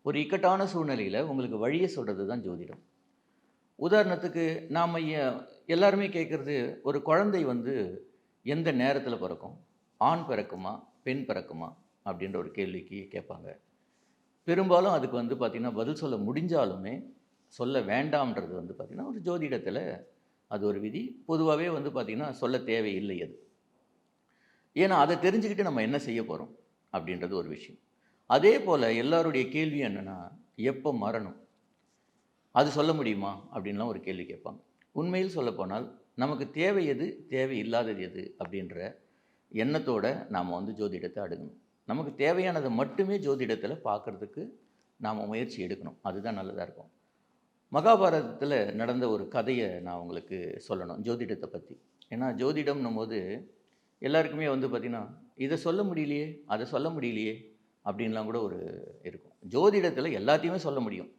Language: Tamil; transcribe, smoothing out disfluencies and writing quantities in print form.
ஒரு இக்கட்டான சூழ்நிலையில உங்களுக்கு வழிய சொல்றது தான் ஜோதிடம். உதாரணத்துக்கு நாம எல்லாருமே கேட்கறது, ஒரு குழந்தை வந்து எந்த நேரத்தில பிறக்கும்? ஆண் பிறக்குமா? பெண் பிறக்குமா? அப்படின்ற ஒரு கேள்விக்கு கேட்பாங்க. பெரும்பாலும் அதுக்கு வந்து பார்த்தீங்கன்னா, பதில் சொல்ல முடிஞ்சாலுமே, சொல்ல வேண்டாம்ன்றது வந்து பார்த்தீங்கன்னா, ஒரு ஜோதிடத்தில அது ஒரு விதி. பொதுவாவே வந்து பார்த்தீங்கன்னா, சொல்ல தேவையில்லை அது. ஏன்னா, அத தெரிஞ்சுக்கிட்டு நம்ம என்ன செய்ய போறோம்? அப்படின்றது ஒரு விஷயம். அதேபோல எல்லாருடைய கேள்வியும் என்னன்னா, எப்ப மரணம்? அது சொல்ல முடியுமா? அப்படின்லாம் ஒரு கேள்வி கேட்பாங்க. உண்மையில் சொல்லப்போனால், நமக்கு தேவை எது? தேவை இல்லாதது எது? அப்படின்ற எண்ணத்தோட நாம வந்து ஜோதிடத்த அணுகணும். நமக்கு தேவையானத மட்டுமே ஜோதிடத்தில பார்க்கறதுக்கு நாம முயற்சி எடுக்கணும். அதுதான் நல்லதா இருக்கும். மகாபாரதத்தில நடந்த ஒரு கதைய நான் உங்களுக்கு சொல்லணும், ஜோதிடத்த பத்தி. ஏன்னா ஜோதிடம்ன்னும்போது எல்லாருக்குமே வந்து பார்த்தீங்கன்னா, "இத சொல்ல முடியலையே, அத சொல்ல முடியலையே" அப்படின்லாம் கூட ஒரு இருக்கும். ஜோதிடத்தில எல்லாத்தையுமே சொல்ல முடியும்.